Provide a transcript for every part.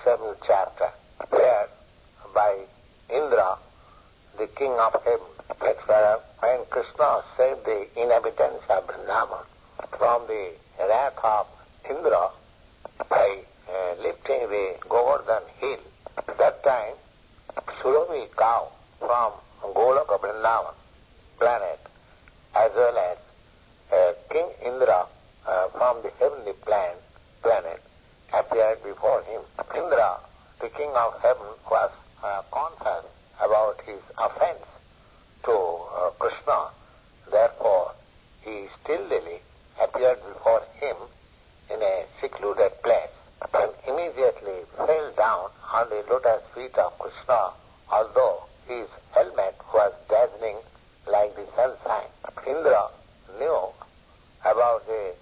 7th chapter, where by Indra, the king of heaven, that's where when Krishna saved the inhabitants of Vrindavan from the wrath of Indra by lifting the Govardhan hill, at that time Surabhi cow from Goloka Vrindavan planet, as well as King Indra from the heavenly planet appeared before him. Indra, the king of heaven, was conscious about his offense to Krishna. Therefore, he stillly appeared before him in a secluded place and immediately fell down on the lotus feet of Krishna, although his helmet was dazzling like the sunshine. Indra knew about the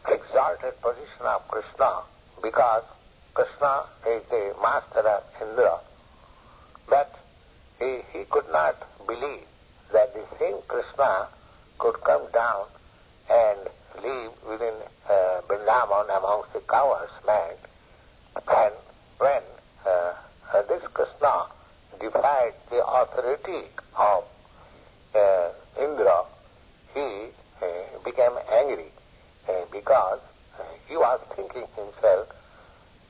exalted position of Krishna because Krishna is the master of Indra. But he could not believe that the same Krishna could come down and live within Vrindavan amongst the cows man. And when this Krishna defied the authority of Indra, he became angry because he was thinking himself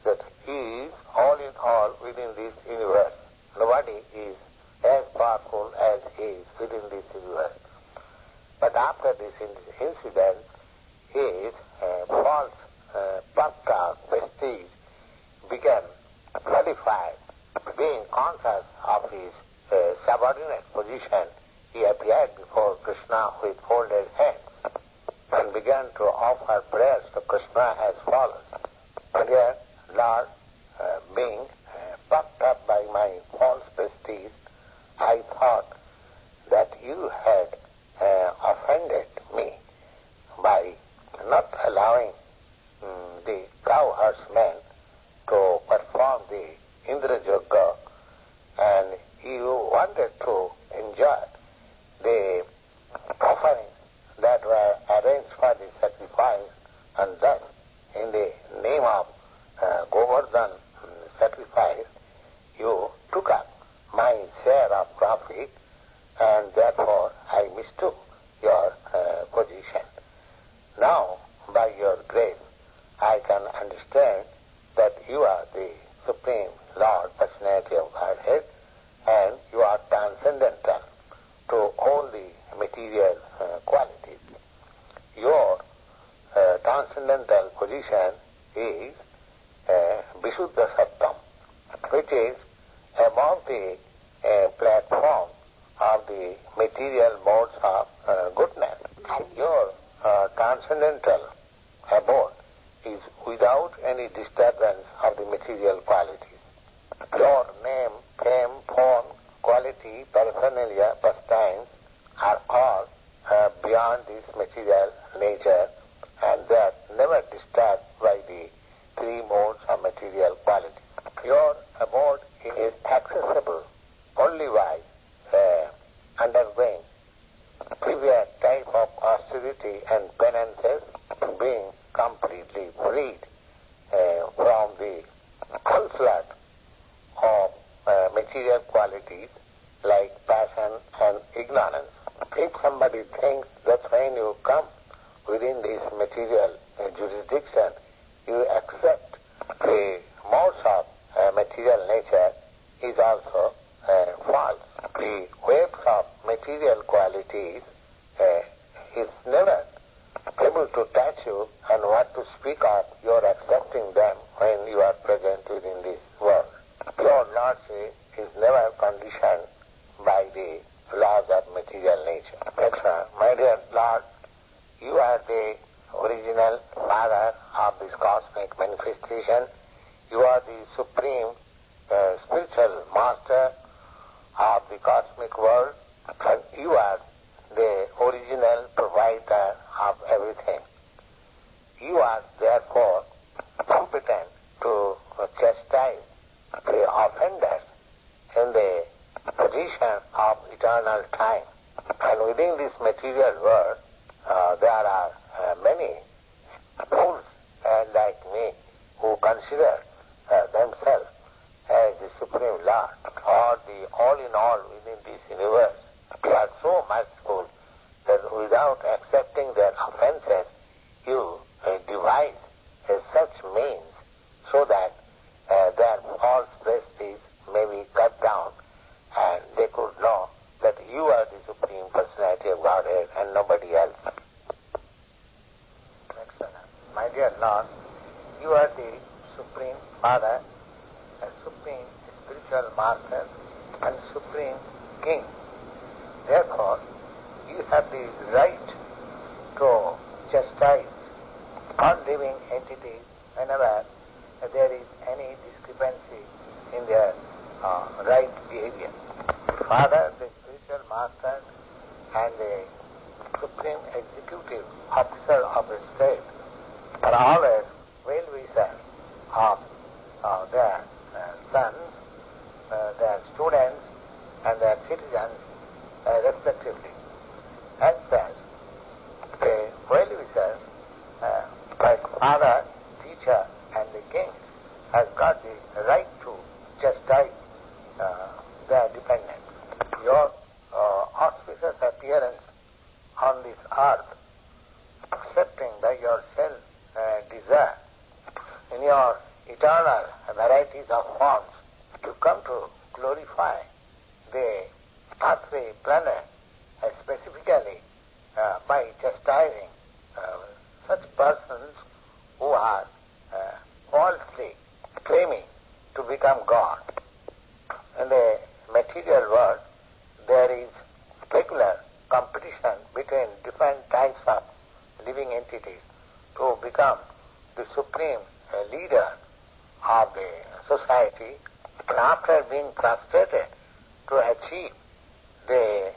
that he is all in all within this universe. Nobody is as powerful as he is within this universe. But after this incident, his false prestige began nullified. Being conscious of his subordinate position, he appeared before Krishna with folded hands and began to offer prayers to Krishna as follows. Dear Lord, being puffed up by my false prestige, I thought that you had offended me by not allowing the cow herdsmen to perform the Indra Yoga, and you wanted to enjoy the offerings that were arranged for the sacrifice, and thus in the name of Govardhan sacrifice, you took up my share of profit, and therefore I mistook your position. Now, by your grace, I can understand that you are the Supreme Lord, Personality of Godhead, and you are transcendental to all the material qualities. Your transcendental position is Vishuddha Sattam, which is above the platform of the material modes of goodness. Your transcendental abode is without any disturbance of the material qualities. Your name, fame, form, quality, paraphernalia, pastimes are all beyond this material nature, and they are never disturbed by the three modes of material quality. Your abode is accessible only by undergoing previous type of austerity and penances, being completely freed from the onslaught of material qualities like passion and ignorance. If somebody thinks that when you come within this material jurisdiction, you accept the modes of material nature, is also false. The waves of material qualities is never able to touch you, and what to speak of, you are accepting them when you are present within this world. Your lordship is never conditioned by the laws of material nature. My dear Lord, you are the original father of this cosmic manifestation. You are the supreme spiritual master of the cosmic world, and you are the original provider of everything. You are therefore competent to chastise the offenders in the position of eternal time. And within this material world, there are many fools like me who consider that themselves as the Supreme Lord or the all in all within this universe. They are so merciful that without accepting their offenses, you devise such means so that their false prestige may be cut down and they could know that you are the Supreme Personality of Godhead and nobody else. My dear Lord, you are the Supreme Father, and Supreme Spiritual Master, and Supreme King. Therefore, you have the right to chastise all living entities whenever there is any discrepancy in their right behavior. Father, the Spiritual Master, and the Supreme Executive Officer of the state are always well-wishers of their sons, their students, and their citizens respectively. As such, the well-wishers, like father, teacher, and the king, has got the right to chastise their dependents. Your auspicious appearance on this earth, accepting by your self-desire in your eternal varieties of forms, to come to glorify the earthly planet, specifically by chastising such persons who are falsely claiming to become God. In the material world, there is regular competition between different types of living entities to become the supreme leader of the society, and after being frustrated to achieve the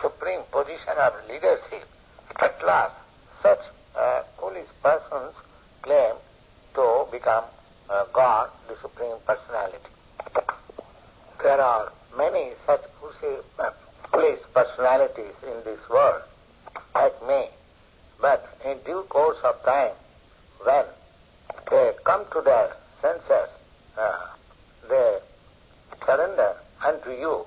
supreme position of leadership, at last such foolish persons claim to become God, the Supreme Personality. There are many such foolish personalities in this world, like me, but in due course of time, when they come to their senses, they surrender unto you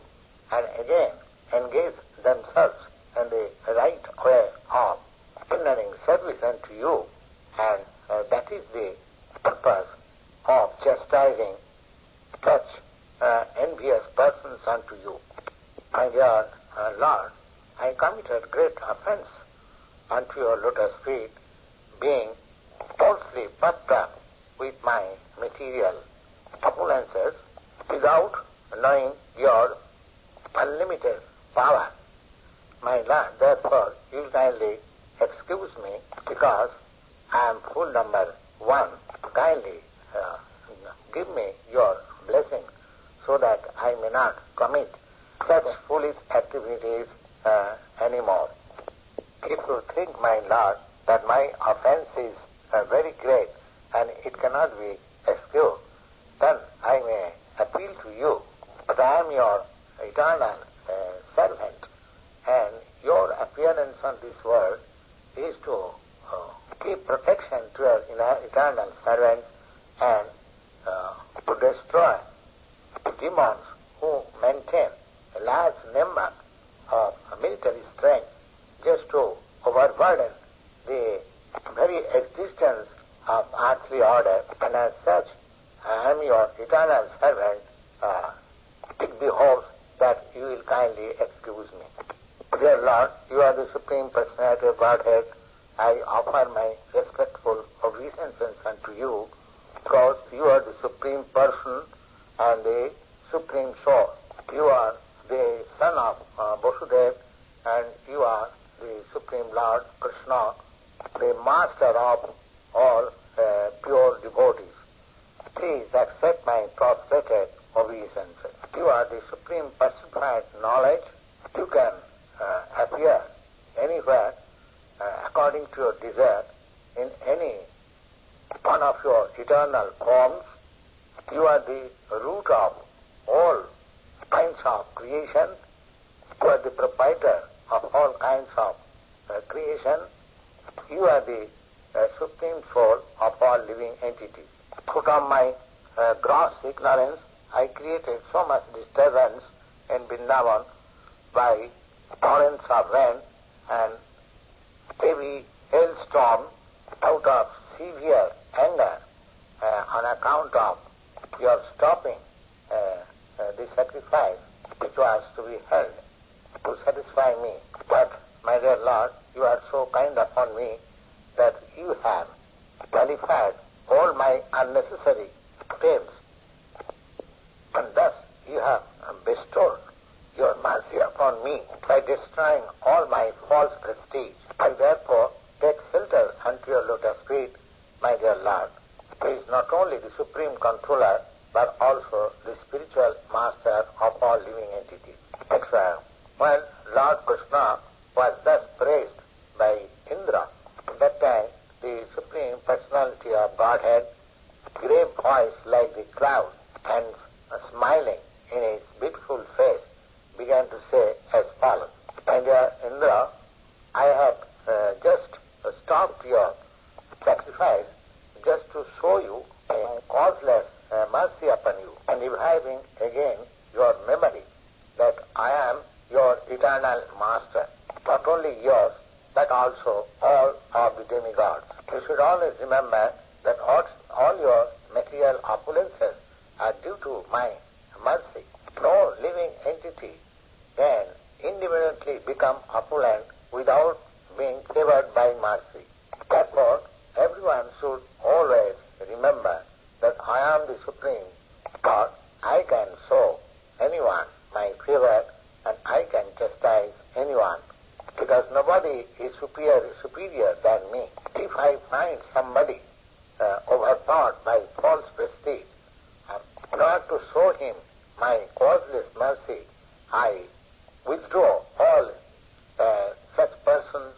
and again engage themselves in the right way of rendering service unto you, and that is the purpose of chastising such envious persons unto you. My dear Lord, I committed great offense unto your lotus feet, being falsely puffed up with my material opulences without knowing your unlimited power. My Lord, therefore, you will kindly excuse me, because I am full number one. Kindly give me your blessing so that I may not commit such foolish activities anymore. If you think, my Lord, that my offense is very great and it cannot be excused, then I may appeal to you. But I am your eternal servant, and your appearance on this world is to give protection to your eternal servant and to destroy the demons who maintain a large number of military strength just to overburden the very existence of earthly order, and as such I am your eternal servant. It behoves that you will kindly excuse me. Dear Lord, you are the Supreme Personality of Godhead. I offer my respectful obeisances unto you, because you are the Supreme Person and the Supreme Soul. You are the son of Vasudeva, and you are the Supreme Lord Krishna, the master of all pure devotees. Please accept my prostrated obeisances. You are the Supreme Personified Knowledge. You can appear anywhere according to your desire in any one of your eternal forms. You are the root of all kinds of creation. You are the proprietor of all kinds of creation. You are the Supreme Soul of all living entities. Put on my gross ignorance, I created so much disturbance in Vrindavan by torrents of rain and heavy hailstorm out of severe anger on account of your stopping the sacrifice which was to be held to satisfy me. But, my dear Lord, you are so kind upon me that you have nullified all my unnecessary claims, and thus you have bestowed your mercy upon me by destroying all my false prestige. I therefore take shelter unto your lotus feet, my dear Lord, who is not only the supreme controller but also the spiritual master of all living entities. Etc. When Lord Krishna was thus praised by Indra, at that time the Supreme Personality of Godhead, grave voice like the cloud and smiling in his beautiful face, began to say as follows: My dear Indra, I have just stopped your sacrifice just to show you a causeless mercy upon you, and reviving again your memory that I am your eternal master, not only yours but also all of the demigods. You should always remember that all your material opulences are due to my mercy. No living entity can independently become opulent without being favored by mercy. Therefore, everyone should always remember that I am the Supreme God. I can show anyone my favor and I can chastise anyone, because nobody is superior than me. If I find somebody overpowered by false prestige, in order to show him my causeless mercy, I withdraw all such persons'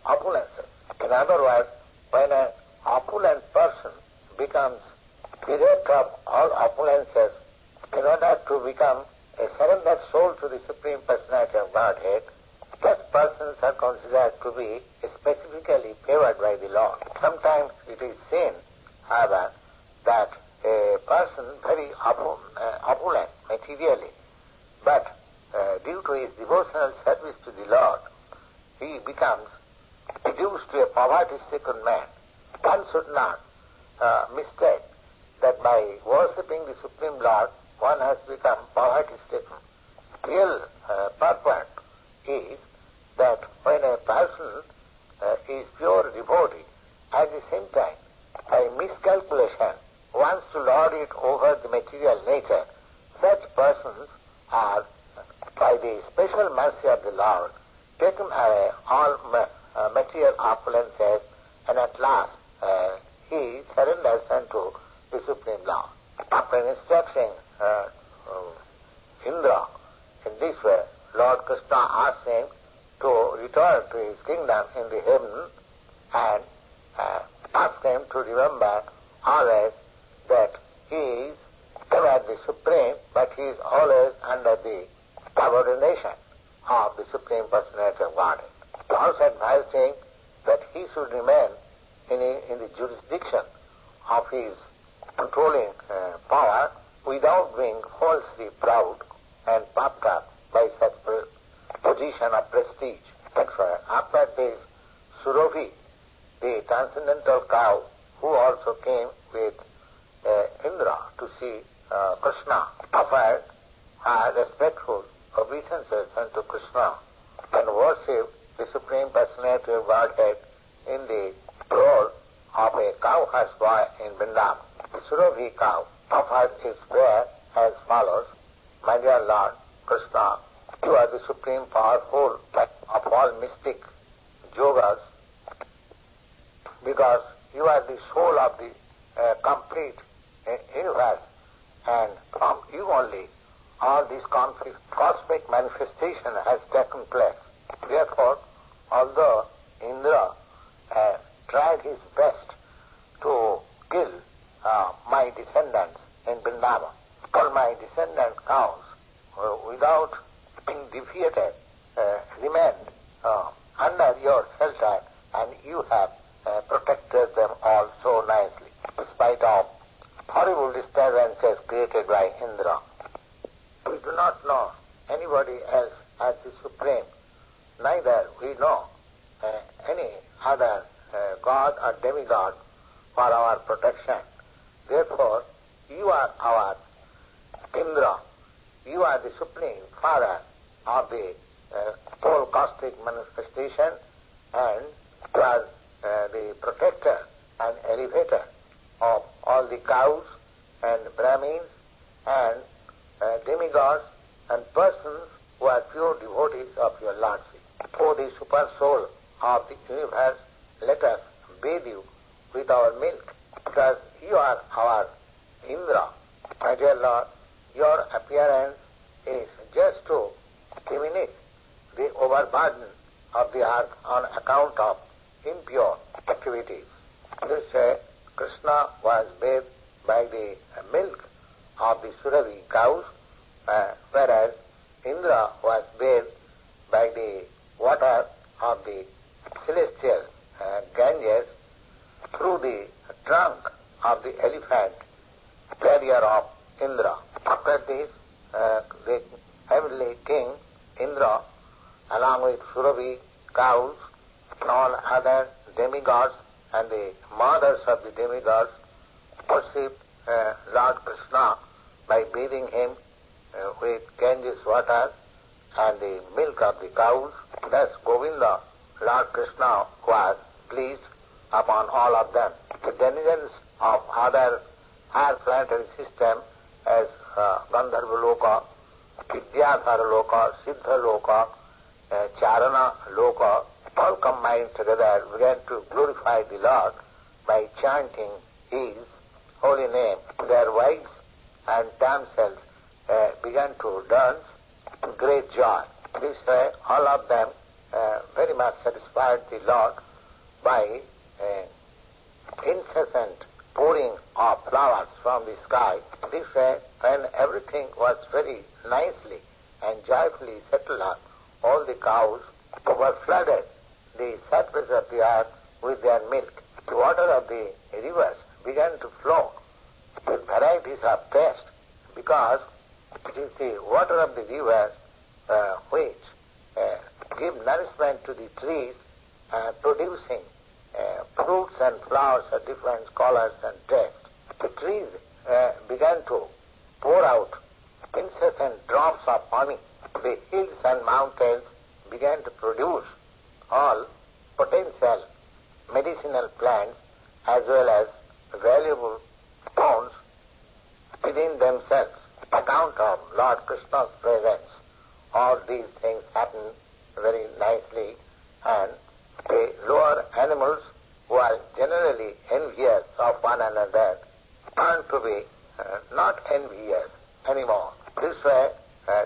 opulences. In other words, when an opulent person becomes bereft of all opulences, in order to become a surrendered soul to the Supreme Personality of Godhead, such persons are considered to be specifically favored by the Lord. Sometimes it is seen, however, that a person very opulent materially, but due to his devotional service to the Lord, he becomes reduced to a poverty-stricken man. One should not mistake that by worshipping the Supreme Lord, one has become poverty-stricken. Real purport is that when a person is pure devotee, at the same time, by miscalculation, wants to lord it over the material nature, such persons are, by the special mercy of the Lord, taken away all material opulences, and at last he surrenders unto the Supreme Lord. After instructing Indra in this way, Lord Krishna asked him to return to his kingdom in the heaven and asked him to remember always that he is ever the Supreme, but he is always under the subordination of the Supreme Personality of Godhead. He also advised him that he should remain in the jurisdiction of his controlling power without being falsely proud and puffed up by such position of prestige. After this, Surabhi, the transcendental cow, who also came with Indra to see Krishna, offered respectful obeisances unto Krishna and worshipped the Supreme Personality of Godhead in the role of a cowherd's boy in Vrindavan. The Surabhi cow offered its prayer as follows: My dear Lord Krishna, you are the supreme powerful of all mystic yogas, because you are the soul of the complete universe, and from you only all this cosmic manifestation has taken place. Therefore, although Indra tried his best to kill my descendants in Vrindavan, all my descendant cows, without being defeated, remained under your shelter, and you have protected them all so nicely. In spite of horrible disturbances created by Indra. We do not know anybody else as the Supreme, neither we know any other god or demigod for our protection. Therefore, you are our Indra. You are the Supreme Father of the whole cosmic manifestation, and you are the protector and elevator of all the cows and Brahmins and demigods and persons who are pure devotees of your Lordship. O the super soul of the universe, let us bathe you with our milk, because you are our Indra. My dear Lord, your appearance is just to diminish the overburden of the earth on account of impure activities. This Krishna was bathed by the milk of the Surabhi cows, whereas Indra was bathed by the water of the celestial Ganges through the trunk of the elephant carrier of Indra. After this, the heavenly king Indra, along with Surabhi cows and all other demigods and the mothers of the demigods, worshipped Lord Krishna by bathing him with Ganges water and the milk of the cows. Thus Govinda, Lord Krishna, was pleased upon all of them. The denizens of other higher planetary system as Gandharva Loka, Vidyadhara Loka, Siddha Loka, Charana Loka, all combined together began to glorify the Lord by chanting His holy name. Their wives and damsels began to dance with great joy. This way, all of them very much satisfied the Lord by incessant pouring of flowers from the sky. This way, when everything was very nicely and joyfully settled up, all the cows were flooded the surface of the earth with their milk. The water of the rivers began to flow with varieties of taste, because it is the water of the rivers which give nourishment to the trees, producing fruits and flowers of different colors and tastes. The trees began to pour out incessant drops of honey. The hills and mountains began to produce all potential medicinal plants as well as valuable stones within themselves. Account of Lord Krishna's presence, all these things happen very nicely, and the lower animals who are generally envious of one another turn to be not envious anymore. This way,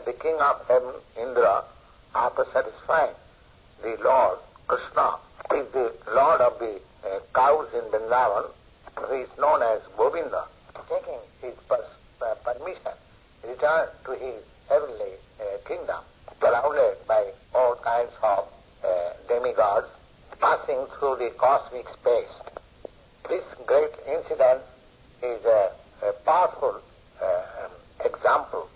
the king of heaven, Indra, after satisfying the Lord Krishna, is the Lord of the cows in Vrindavan, who is known as Govinda, taking his permission, returned to his heavenly kingdom, surrounded by all kinds of demigods, passing through the cosmic space. This great incident is a powerful example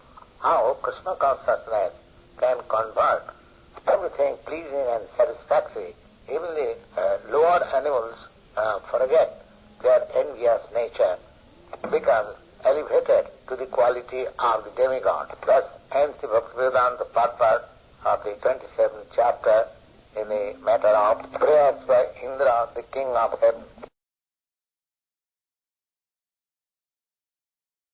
how Krishna consciousness can convert everything pleasing and satisfactory. Even the lower animals forget their envious nature, become elevated to the quality of the demigod. Thus ends the Bhaktivedanta purport of the 27th chapter in the matter of prayers by Indra, the king of heaven.